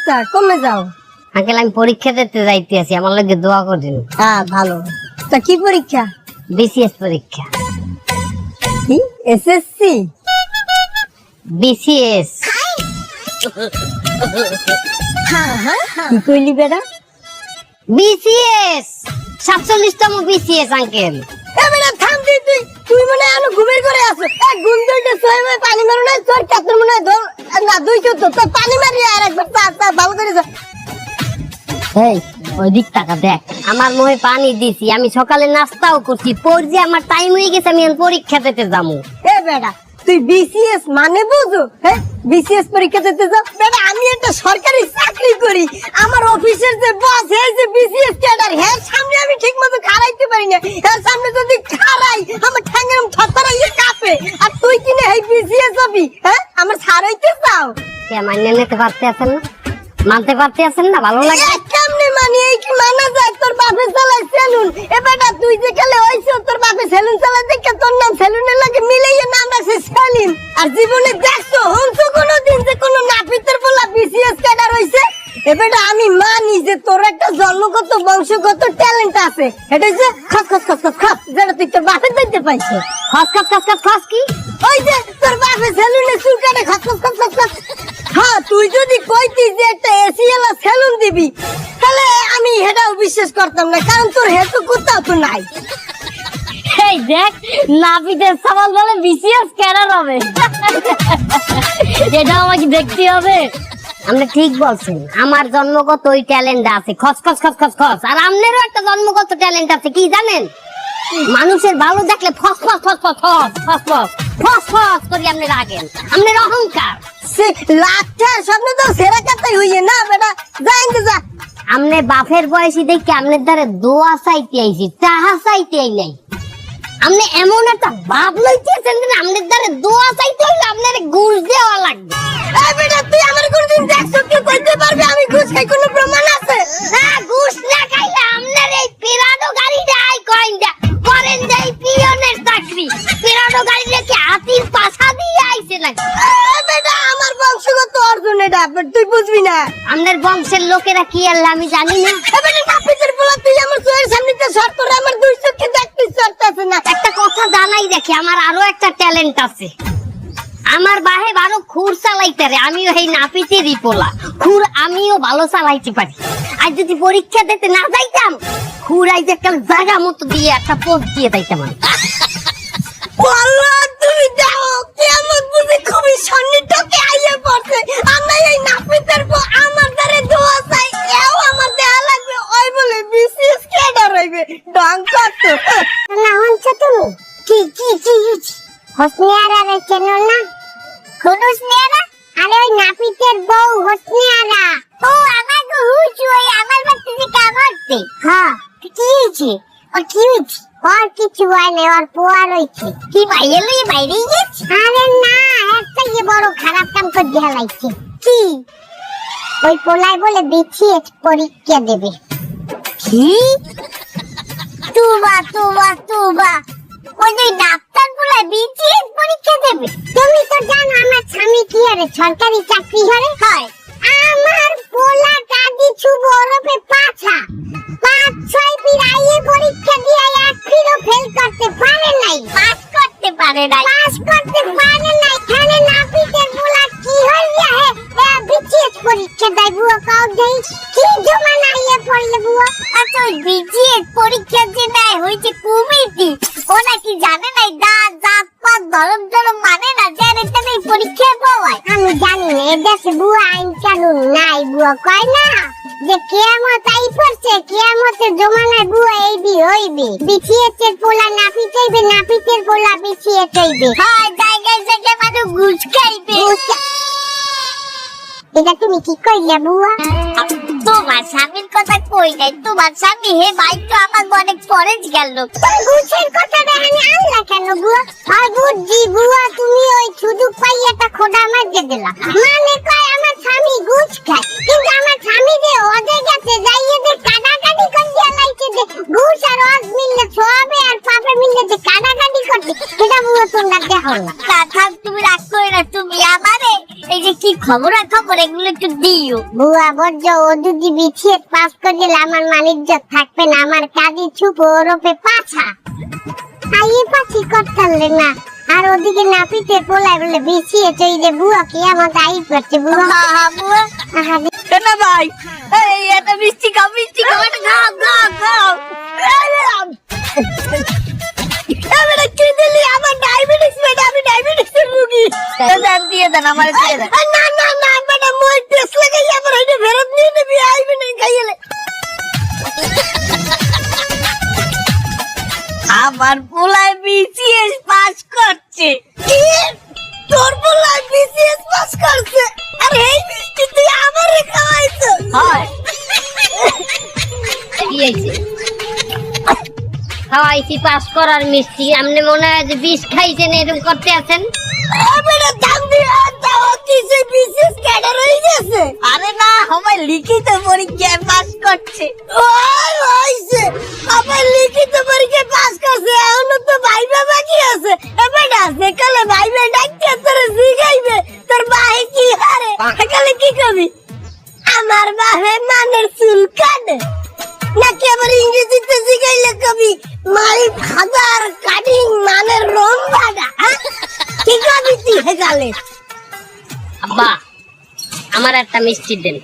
অবস্থা? কমে যাও। আঙ্কেল আমি পরীক্ষা দিতে যাইতে আছি, আমার লাগে দোয়া করেন। হ্যাঁ ভালো। তা কি পরীক্ষা? বিসিএস পরীক্ষা। কি এসএসসি? বিসিএস। কি কইলি বেটা? বিসিএস 47তম বিসিএস আঙ্কেল। এ বেটা থাম তুই তুই মনে আনো ঘুমের করে আছো। এক ঘুম ধরতে ছয় মাস পানি মারো না, তোর কাতর মনে ধর না দুই চোদ্দ তোর পানি মারি আর একবার তা ভালো করে যা। এই ওই দিক টাকা দেখ, আমার মুখে পানি দিছি, আমি সকালে নাস্তাও করছি, পর যে আমার টাইম হয়ে গেছে, আমি পরীক্ষা দিতে যাবো। এ বেটা তুই বিসিএস মানে বুঝো? হ্যাঁ বিসিএস পরীক্ষা দিতে যাও? বেটা আমি একটা সরকারি চাকরি করি, আমার অফিসের যে বস এই যে বিসিএস ক্যাডার, হ্যাঁ সামনে আমি ঠিক মতো খাড়াইতে পারি না, এর সামনে যদি খাড়াই আমার ঠ্যাঙ্গের থরথরাইয়ে কাঁপে, আর তুই কিনে এই বিসিএস হবি? হ্যাঁ আমার ছাড়াইতে চাও? কে মাইনে নিতে পারতে আছেন না, মানতে পারতে আছেন না? ভালো লাগে কেমনে মানে? এই কি মানা যায়? তোর বাপে চালায় সেলুন। এ বেটা তুই যে কালে হইছো তোর বাপে সেলুন চালায় দেখে তোর নাম সেলুনের লাগে মিলাইয়া নাম রাখছে সেলিম। আর জীবনে দেখছো হংসো কোনোদিন যে কোনো নাপিতের বলা বিসিএস ক্যাডার হইছে? এ বেটা আমি মানি যে তোর একটা জন্মগত বংশগত ট্যালেন্ট আছে, এটা যে খস খস খস খস খস যেটা তুই তোর বাপের দেখতে পাইছো। খস খস খস খস খস কি? ওই যে তোর বাপে সেলুনে চুল কাটে খস খস খস খস খস। হ্যাঁ তুই যদি কইতিস যে একটা এসিএলা সেলুন দিবি তাহলে আমি এটাও বিশ্বাস করতাম না, কারণ তোর হেতু কোথাও তো নাই। এই দেখ নাপিতের সওয়াল বলে বিসিএস ক্যাডার হবে, এটা আমাকে দেখতে হবে। আপনি ঠিক বলছেন, আমার জন্মগত ওই ট্যালেন্ট আছে, খস খস খস খস খস। আর আপনারও একটা জন্মগত ট্যালেন্ট আছে, কি জানেন? মানুষের ভালো দেখলে ফস ফস ফস ফস ফস ফস ফস ফস ফস করে আপনি রাখেন, আপনার অহংকার। সে লাখটা স্বপ্ন তো সেরা কথাই হইয়ে না বেটা, যাই যা। আমনে বাপের বয়সী দেখে আমনের দ্বারা দোয়া চাইতে আইছি, চাহা চাইতে আই নাই। আমনে এমন একটা বাপ লইতেছেন যে আমনের দ্বারা দোয়া চাইতে হইলে আপনার ঘুষ দেওয়া লাগবে। এই বেটা তুই আমার কোনদিন দেখছো কি কইতে পারবে আমি ঘুষ খাই? কোনো প্রমাণ আছে? না ঘুষ না খাইলে আপনার এই পিরানো গাড়িটা আই কইন্দা করেন যাই পিয়নের চাকরি। পিরানো গাড়িটা কি হাতির পাছা দিয়ে আইছে নাকি? এই বেটা আমার বংশগত অর্জন এটা, তুই বুঝবি না। আমাদের বংশের লোকেরা কি আল্লাহ আমি জানি না। এই বেটা নাপিতের বলা তুই আমার চোখের সামনে তো শর্ত রে, আমার দুই চোখে দেখতে শর্ত আছে না। একটা কথা জানাই দেখি, আমার আরো একটা ট্যালেন্ট আছে। আমার বাহে ভালো খুর চালাইতে রে, আমিও এই নাপিতেরই পোলা, খুর আমিও ভালো চালাইতে পারি। আর যদি পরীক্ষা দিতে না যাইতাম, খুর আইজ একটা জায়গা মতো দিয়ে একটা পোস্ট দিয়ে যাইতাম। আল্লাহ তুমি দাও, কিয়ামত বুঝি খুবই সন্নিটকে আইয়া পড়ছে। আমরা এই নাপিতের পর আমার দ্বারে দোয়া চাই, এও আমার দেয়া লাগবে। ওই বলে বিসিএস ক্যাডার হইবে, ডং করতো না হচ্ছে তুমি কি কি কি হোসনিয়ারা রে চেনো না? হোসনিয়ারা আরে ওই নাপিতের বউ হোসনিয়ারা। ও আমার তো হুচু, ওই আমার বাচ্চাকে কামড়তে। হ্যাঁ কি হয়েছে? ওর কি হয়েছে? ওর কিছু হয় না, ওর পোয়া রয়েছে। কি বাইরে লইয়ে বাইরে গেছে? আরে না, একটা যে বড় খারাপ কাম করে দেয়া লাগছে। কি? ওই পোলাই বলে বিসিএস পরীক্ষা দেবে। কি? তুবা তুবা তুবা, ওই ডাক্তার বলে বিসিএস পরীক্ষা দেবে? তুমি তো জানো আমার স্বামী কি আরে সরকারি চাকরি করে হয়। আমার পোলা কাদি ছুব ওরফে পাছা 5-6 পিরাইয়ে পরীক্ষা দিয়ে একটিও ফেল করতে পারে নাই, পাস করতে পারে নাই, পাস করতে পারে নাই। খানে নাপিতের পোলা কি হইয়া হে বিসিএস পরীক্ষা দেয় বুয়া? কাও দেই কি জমানা ইয়ে পড়লে বুয়া? আচ্ছা ওই বিসিএস পরীক্ষা যে দেয় হইছে কমিটি, ও নাকি জানে নাই দাঁত জাত পাত ধরম ধরম মানে না, জানে তো এই পরীক্ষা পাওয়ায়। আমি জানি না, এদেশে বুয়া আইন কানুন নাই বুয়া, কয় না যে কিয়ামত আই পড়ছে, কিয়ামতের জমানায় বুয়া এই বি হইবে, বিসিএস এর পোলা নাপিত হইবে, নাপিতের পোলা বিসিএস হইবে। হয় জায়গায় জায়গায় মানুষ ঘুষ খাইবে। এটা তুমি কি কইলে বুয়া? তোমার স্বামীর কথা কই নাই, তোমার স্বামী হে ভাই তো আমার অনেক পরে গেল। ঘুষের কথাটা আমি আনলা কেন বুয়া? আর বুঝছি বুয়া, তুমি ওই শুধু পাইয়াটা খোদা মারতে দিলা, মানে কয় আমার স্বামী ঘুষ খায়, কিন্তু আমার স্বামী যে ওদের কাছে যাইয়ে যে কাটাকাটি করিয়া লাইছে যে ঘুষ আর ওয়াজ মিললে ছোয়াবে আর পাপে মিললে যে কাটাকাটি করতে, সেটা বুয়া তোমরা দেখো না। কথা তুমি রাগ করে না, তুমি আমারে এই যে কি খবর এগুলো একটু দিও। বুয়া বর্জ্য ও যদি বিছিয়ে পাস করে দিলে আমার মানিজ্য থাকবে না, আমার কাজী ছুপ ওরফে পাছা আইয়ে পাছি করতালে না। আর ওদিকে নাপিতে পোলায় বলে বিছিয়ে চইলে বুয়া কি আমার গাই করছে। বুয়া বুয়া না ভাই, এই এটা মিষ্টি খাও, এটা খাও খাও খাও। এবারে কি দিলি? আমার ডায়াবেটিস, বেটা আমি ডায়াবেটিসের রোগী। দিয়ে দেন আমার, দিয়ে দেন। না না না বেটা, মই টেস্ট লাগাই আবার এটা ফেরত নিয়ে নিবি, আইবি না খাইলে। আমার পোলায় বিসিএস পাস করছে। কি? তোর পোলায় বিসিএস পাস করছে? আরে এই মিষ্টি তুই আমারে খাওয়াইছো? হয় কি হইছে? খাওয়াইছি পাস করার মিষ্টি, আপনি মনে হয় যে বিষ খাইছেন এরকম করতে আছেন। বেটা দাম দিয়ে দাও, কিসে বিসিএস ক্যাডার হয়ে গেছে? আরে না, আমার লিখিত পরীক্ষায় পাস করছে। ওই হইছে, আমার লিখিত পরীক্ষায় পাস করছে, এখনো তো ভাইবা বাকি আছে। এ বেটা সেকালে ভাইবা ডাকতে তোর জিগাইবে তোর ভাই কি হারে, সেকালে কি কবি? আমার বাহে মানের চুল কাটে নাকি? আবার ইংরেজিতে জিগাইলে কবি মাই ফাদার কাটিং মানের রম্বাডা। কি কবি তুই হেকালে? আব্বা আমার একটা মিষ্টি দেন।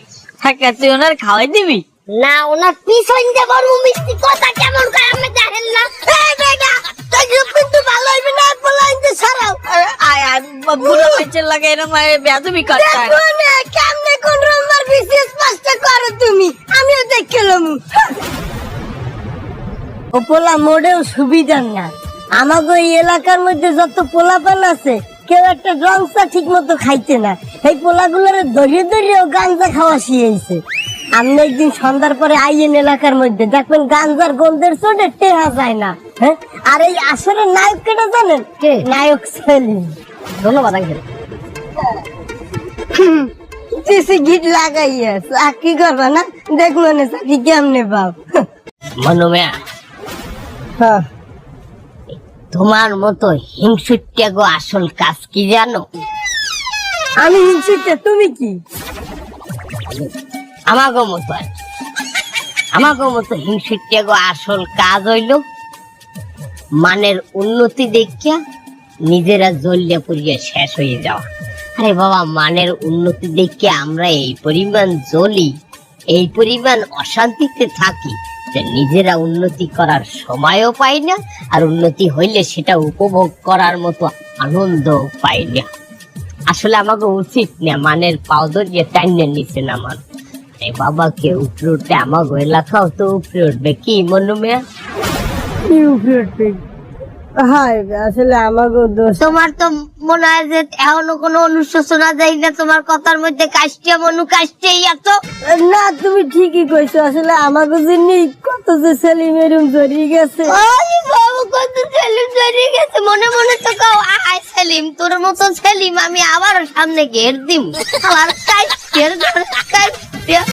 হ্যাঁ, তুই ওনার খাওয়াই দিবি? না, ওনার পিছন যে বড় মিষ্টি কথা কেমন করে আমি দেখেন না। এই বেটা তুই কিন্তু ভালো হইবি না, বলাইতে ছাড়াও। আয় আয় বুড়ো পেছন লাগাই না, মানে বেয়াদবি করতে হয়। দেখো না কেমনে কোন রম্বার বিশেষ পাঁচটা করো তুমি, আমিও দেখলাম। ও পোলা মোড়েও সুবিধার না। আমাগো এই এলাকার মধ্যে যত পোলাপান আছে কেউ একটা রংসা ঠিক মতো খাইতে না। এই পোলাগুলোরে ধরিয়ে ধরিয়েও গাঞ্জা খাওয়া শিয়েছে। আপনি একদিন সন্ধ্যার পরে আইয়েন এলাকার মধ্যে, দেখবেন গাঞ্জার গন্ধের চোটে টেহা যায় না। হ্যাঁ, আর এই আসরের নায়ক কেটা জানেন? কে? নায়ক সেলিম। ধন্যবাদ আঙ্কেল। দেশে গিট লাগাইয়া চাকরি করবা না, দেখবো না চাকরি কেমনে পাও। মনুমিয়া, হ্যাঁ, তোমার মতো হিংসুটে গো আসল কাজ কি জানো? আমি হিংসুটে, তুমি কি? আমাগো মতো হিংসুটে গো আসল কাজ হইল মানের উন্নতি দেখিয়া নিজেরা জ্বলিয়া পুড়িয়া শেষ হয়ে যাওয়া। আরে বাবা, মানের উন্নতি দেখিয়া আমরা এই পরিমাণ জ্বলি, এই পরিমাণ অশান্তিতে থাকি যে নিজেরা উন্নতি করার সময়ও পাই না, আর উন্নতি হইলে সেটা উপভোগ করার মতো আনন্দ পাই না। আসলে আমাকে উচিত না মানের পাও ধরিয়ে টাইনে নিচে নামান। এই বাবাকে উপরে উঠে আমাকে এলাকাও তো উপরে উঠবে, কি মনুমিয়া? হ্যাঁ, আসলে আমাকে দোষ। তোমার তো মনে হয় যে এখনো কোনো অনুশোচনা যায় না তোমার কথার মধ্যে, কাষ্টিয়া মনু কাষ্টিয়াই এত। না, তুমি ঠিকই কইছো। আসলে আমাকে জন্য কত যে সেলিম এরম জড়িয়ে গেছে। কত সেলিম জড়িয়ে গেছে, মনে মনে তো কাও আয় সেলিম, তোর মতো সেলিম আমি আবার সামনে ঘের দিম। আমার কাষ্টিয়ার